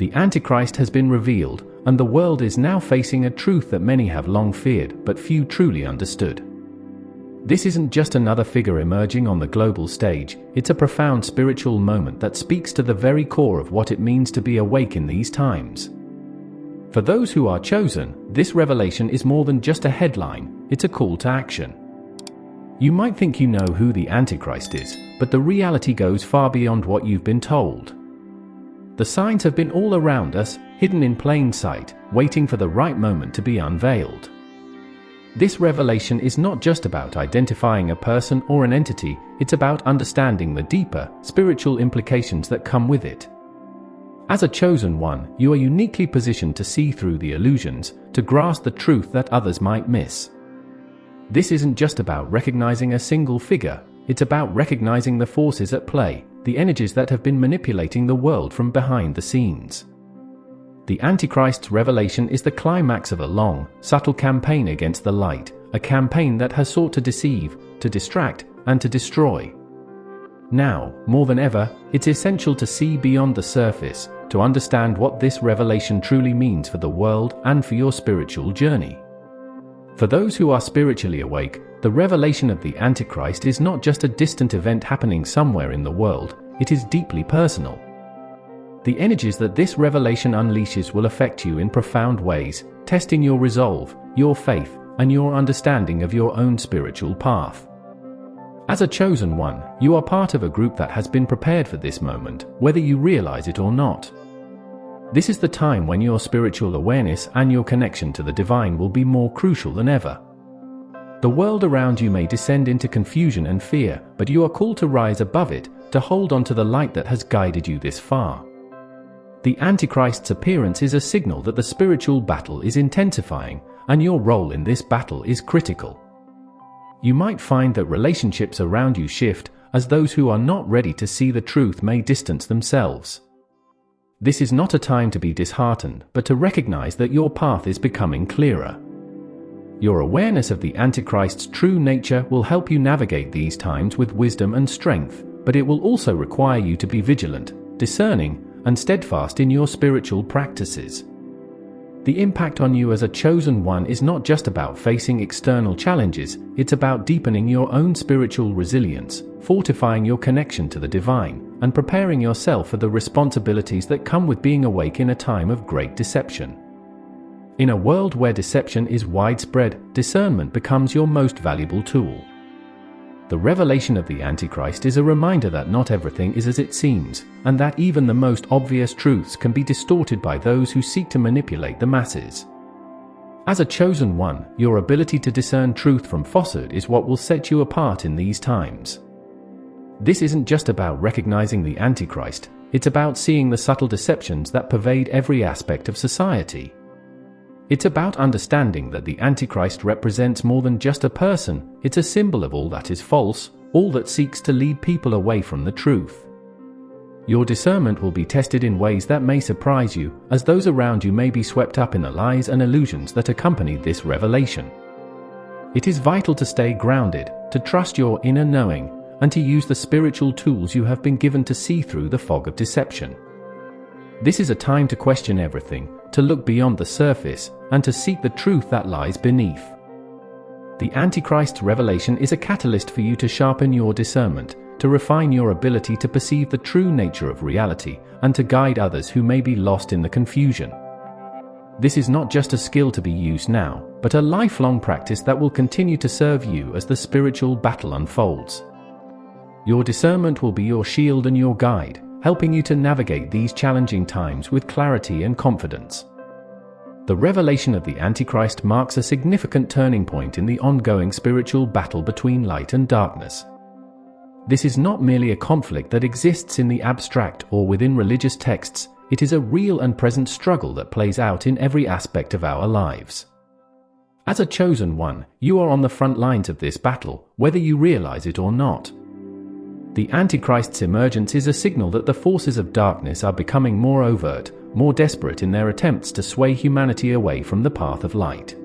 The Antichrist has been revealed, and the world is now facing a truth that many have long feared, but few truly understood. This isn't just another figure emerging on the global stage, it's a profound spiritual moment that speaks to the very core of what it means to be awake in these times. For those who are chosen, this revelation is more than just a headline, it's a call to action. You might think you know who the Antichrist is, but the reality goes far beyond what you've been told. The signs have been all around us, hidden in plain sight, waiting for the right moment to be unveiled. This revelation is not just about identifying a person or an entity, it's about understanding the deeper, spiritual implications that come with it. As a chosen one, you are uniquely positioned to see through the illusions, to grasp the truth that others might miss. This isn't just about recognizing a single figure, it's about recognizing the forces at play, the energies that have been manipulating the world from behind the scenes. The Antichrist's revelation is the climax of a long, subtle campaign against the light, a campaign that has sought to deceive, to distract, and to destroy. Now, more than ever, it's essential to see beyond the surface, to understand what this revelation truly means for the world and for your spiritual journey. For those who are spiritually awake, the revelation of the Antichrist is not just a distant event happening somewhere in the world, it is deeply personal. The energies that this revelation unleashes will affect you in profound ways, testing your resolve, your faith, and your understanding of your own spiritual path. As a chosen one, you are part of a group that has been prepared for this moment, whether you realize it or not. This is the time when your spiritual awareness and your connection to the divine will be more crucial than ever. The world around you may descend into confusion and fear, but you are called to rise above it, to hold on to the light that has guided you this far. The Antichrist's appearance is a signal that the spiritual battle is intensifying, and your role in this battle is critical. You might find that relationships around you shift, as those who are not ready to see the truth may distance themselves. This is not a time to be disheartened, but to recognize that your path is becoming clearer. Your awareness of the Antichrist's true nature will help you navigate these times with wisdom and strength, but it will also require you to be vigilant, discerning, and steadfast in your spiritual practices. The impact on you as a chosen one is not just about facing external challenges, it's about deepening your own spiritual resilience, fortifying your connection to the divine, and preparing yourself for the responsibilities that come with being awake in a time of great deception. In a world where deception is widespread, discernment becomes your most valuable tool. The revelation of the Antichrist is a reminder that not everything is as it seems, and that even the most obvious truths can be distorted by those who seek to manipulate the masses. As a chosen one, your ability to discern truth from falsehood is what will set you apart in these times. This isn't just about recognizing the Antichrist, it's about seeing the subtle deceptions that pervade every aspect of society. It's about understanding that the Antichrist represents more than just a person, it's a symbol of all that is false, all that seeks to lead people away from the truth. Your discernment will be tested in ways that may surprise you, as those around you may be swept up in the lies and illusions that accompany this revelation. It is vital to stay grounded, to trust your inner knowing, and to use the spiritual tools you have been given to see through the fog of deception. This is a time to question everything, to look beyond the surface, and to seek the truth that lies beneath. The Antichrist's revelation is a catalyst for you to sharpen your discernment, to refine your ability to perceive the true nature of reality, and to guide others who may be lost in the confusion. This is not just a skill to be used now, but a lifelong practice that will continue to serve you as the spiritual battle unfolds. Your discernment will be your shield and your guide, helping you to navigate these challenging times with clarity and confidence. The revelation of the Antichrist marks a significant turning point in the ongoing spiritual battle between light and darkness. This is not merely a conflict that exists in the abstract or within religious texts, it is a real and present struggle that plays out in every aspect of our lives. As a chosen one, you are on the front lines of this battle, whether you realize it or not. The Antichrist's emergence is a signal that the forces of darkness are becoming more overt, more desperate in their attempts to sway humanity away from the path of light.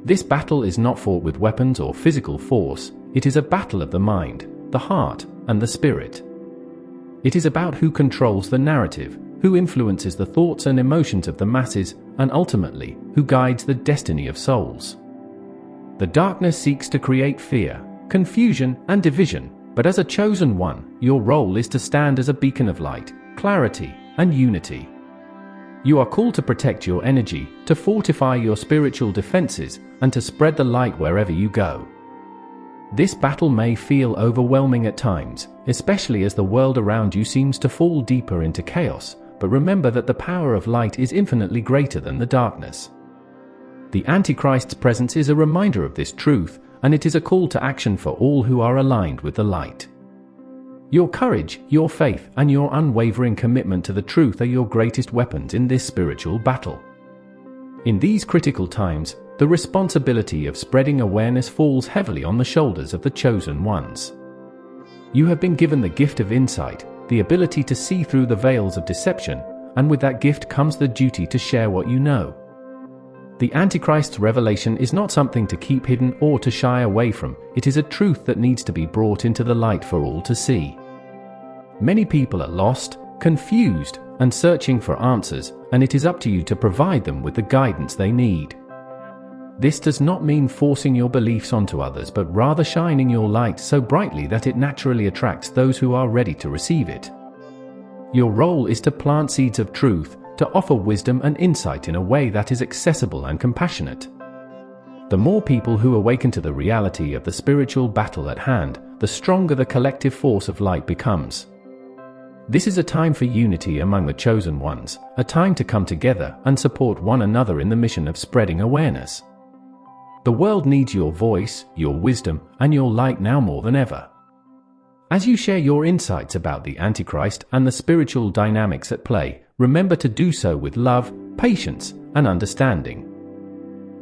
This battle is not fought with weapons or physical force, it is a battle of the mind, the heart, and the spirit. It is about who controls the narrative, who influences the thoughts and emotions of the masses, and ultimately, who guides the destiny of souls. The darkness seeks to create fear, confusion, and division, but as a chosen one, your role is to stand as a beacon of light, clarity, and unity. You are called to protect your energy, to fortify your spiritual defenses, and to spread the light wherever you go. This battle may feel overwhelming at times, especially as the world around you seems to fall deeper into chaos, but remember that the power of light is infinitely greater than the darkness. The Antichrist's presence is a reminder of this truth, and it is a call to action for all who are aligned with the light. Your courage, your faith, and your unwavering commitment to the truth are your greatest weapons in this spiritual battle. In these critical times, the responsibility of spreading awareness falls heavily on the shoulders of the chosen ones. You have been given the gift of insight, the ability to see through the veils of deception, and with that gift comes the duty to share what you know. The Antichrist's revelation is not something to keep hidden or to shy away from, it is a truth that needs to be brought into the light for all to see. Many people are lost, confused, and searching for answers, and it is up to you to provide them with the guidance they need. This does not mean forcing your beliefs onto others, but rather shining your light so brightly that it naturally attracts those who are ready to receive it. Your role is to plant seeds of truth, to offer wisdom and insight in a way that is accessible and compassionate. The more people who awaken to the reality of the spiritual battle at hand, the stronger the collective force of light becomes. This is a time for unity among the chosen ones, a time to come together and support one another in the mission of spreading awareness. The world needs your voice, your wisdom, and your light now more than ever. As you share your insights about the Antichrist and the spiritual dynamics at play, remember to do so with love, patience, and understanding.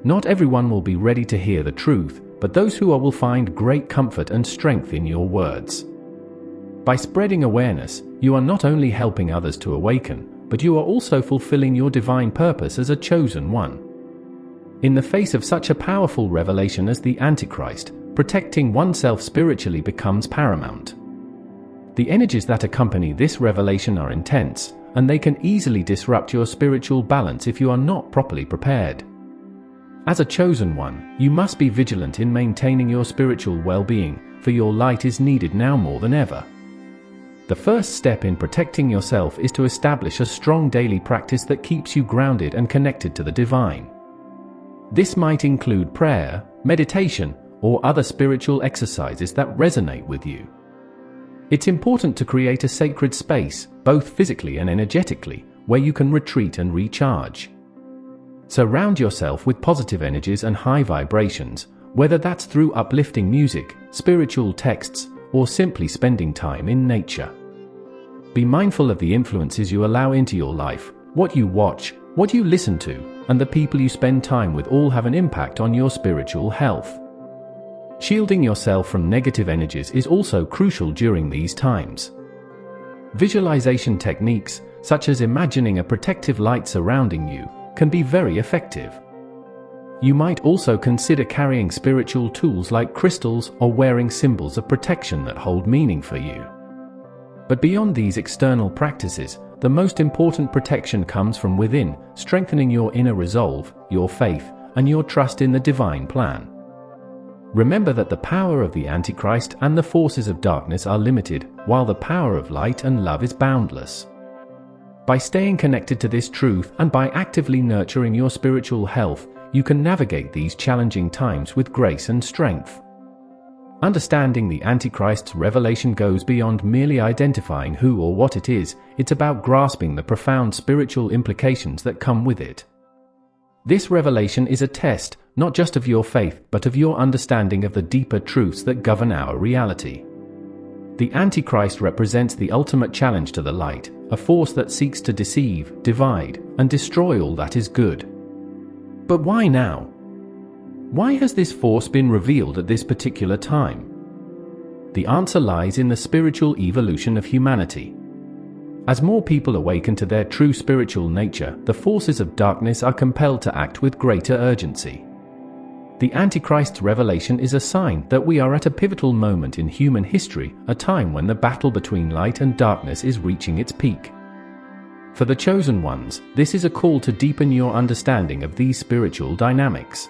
Not everyone will be ready to hear the truth, but those who are will find great comfort and strength in your words. By spreading awareness, you are not only helping others to awaken, but you are also fulfilling your divine purpose as a chosen one. In the face of such a powerful revelation as the Antichrist, protecting oneself spiritually becomes paramount. The energies that accompany this revelation are intense, and they can easily disrupt your spiritual balance if you are not properly prepared. As a chosen one, you must be vigilant in maintaining your spiritual well-being, for your light is needed now more than ever. The first step in protecting yourself is to establish a strong daily practice that keeps you grounded and connected to the divine. This might include prayer, meditation, or other spiritual exercises that resonate with you. It's important to create a sacred space, both physically and energetically, where you can retreat and recharge. Surround yourself with positive energies and high vibrations, whether that's through uplifting music, spiritual texts, or simply spending time in nature. Be mindful of the influences you allow into your life. What you watch, what you listen to, and the people you spend time with all have an impact on your spiritual health. Shielding yourself from negative energies is also crucial during these times. Visualization techniques, such as imagining a protective light surrounding you, can be very effective. You might also consider carrying spiritual tools like crystals or wearing symbols of protection that hold meaning for you. But beyond these external practices, the most important protection comes from within, strengthening your inner resolve, your faith, and your trust in the divine plan. Remember that the power of the Antichrist and the forces of darkness are limited, while the power of light and love is boundless. By staying connected to this truth and by actively nurturing your spiritual health, you can navigate these challenging times with grace and strength. Understanding the Antichrist's revelation goes beyond merely identifying who or what it is, it's about grasping the profound spiritual implications that come with it. This revelation is a test, not just of your faith, but of your understanding of the deeper truths that govern our reality. The Antichrist represents the ultimate challenge to the light, a force that seeks to deceive, divide, and destroy all that is good. But why now? Why has this force been revealed at this particular time? The answer lies in the spiritual evolution of humanity. As more people awaken to their true spiritual nature, the forces of darkness are compelled to act with greater urgency. The Antichrist's revelation is a sign that we are at a pivotal moment in human history, a time when the battle between light and darkness is reaching its peak. For the chosen ones, this is a call to deepen your understanding of these spiritual dynamics.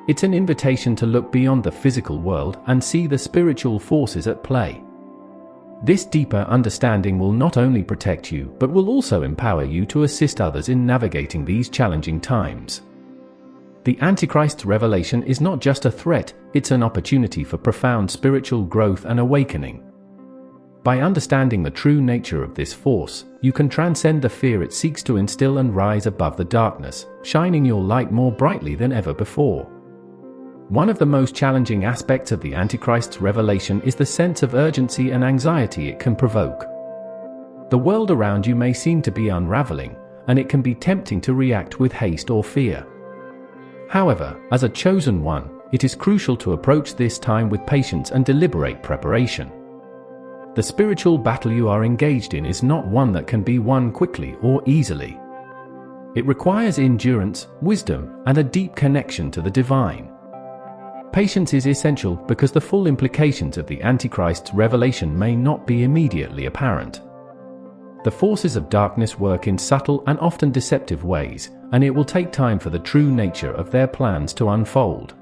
It's an invitation to look beyond the physical world and see the spiritual forces at play. This deeper understanding will not only protect you, but will also empower you to assist others in navigating these challenging times. The Antichrist's revelation is not just a threat, it's an opportunity for profound spiritual growth and awakening. By understanding the true nature of this force, you can transcend the fear it seeks to instill and rise above the darkness, shining your light more brightly than ever before. One of the most challenging aspects of the Antichrist's revelation is the sense of urgency and anxiety it can provoke. The world around you may seem to be unraveling, and it can be tempting to react with haste or fear. However, as a chosen one, it is crucial to approach this time with patience and deliberate preparation. The spiritual battle you are engaged in is not one that can be won quickly or easily. It requires endurance, wisdom, and a deep connection to the divine. Patience is essential because the full implications of the Antichrist's revelation may not be immediately apparent. The forces of darkness work in subtle and often deceptive ways, and it will take time for the true nature of their plans to unfold.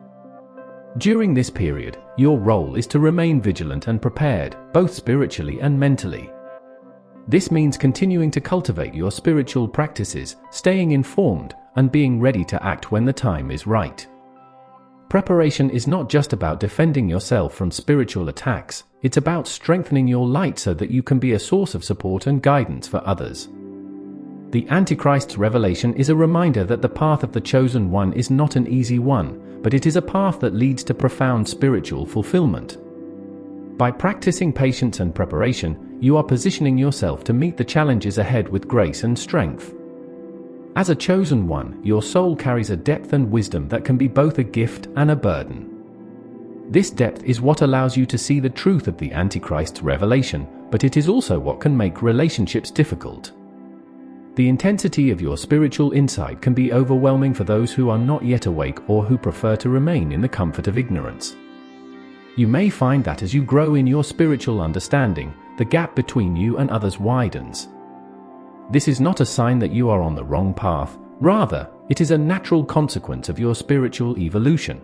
During this period, your role is to remain vigilant and prepared, both spiritually and mentally. This means continuing to cultivate your spiritual practices, staying informed, and being ready to act when the time is right. Preparation is not just about defending yourself from spiritual attacks, it's about strengthening your light so that you can be a source of support and guidance for others. The Antichrist's revelation is a reminder that the path of the chosen one is not an easy one, but it is a path that leads to profound spiritual fulfillment. By practicing patience and preparation, you are positioning yourself to meet the challenges ahead with grace and strength. As a chosen one, your soul carries a depth and wisdom that can be both a gift and a burden. This depth is what allows you to see the truth of the Antichrist's revelation, but it is also what can make relationships difficult. The intensity of your spiritual insight can be overwhelming for those who are not yet awake or who prefer to remain in the comfort of ignorance. You may find that as you grow in your spiritual understanding, the gap between you and others widens. This is not a sign that you are on the wrong path, rather, it is a natural consequence of your spiritual evolution.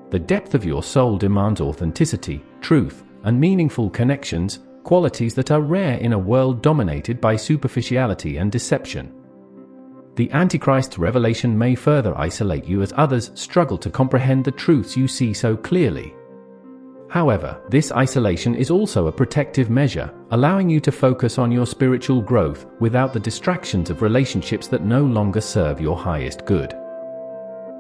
The depth of your soul demands authenticity, truth, and meaningful connections, qualities that are rare in a world dominated by superficiality and deception. The Antichrist's revelation may further isolate you as others struggle to comprehend the truths you see so clearly. However, this isolation is also a protective measure, allowing you to focus on your spiritual growth without the distractions of relationships that no longer serve your highest good.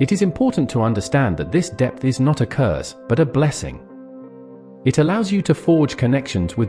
It is important to understand that this depth is not a curse, but a blessing. It allows you to forge connections with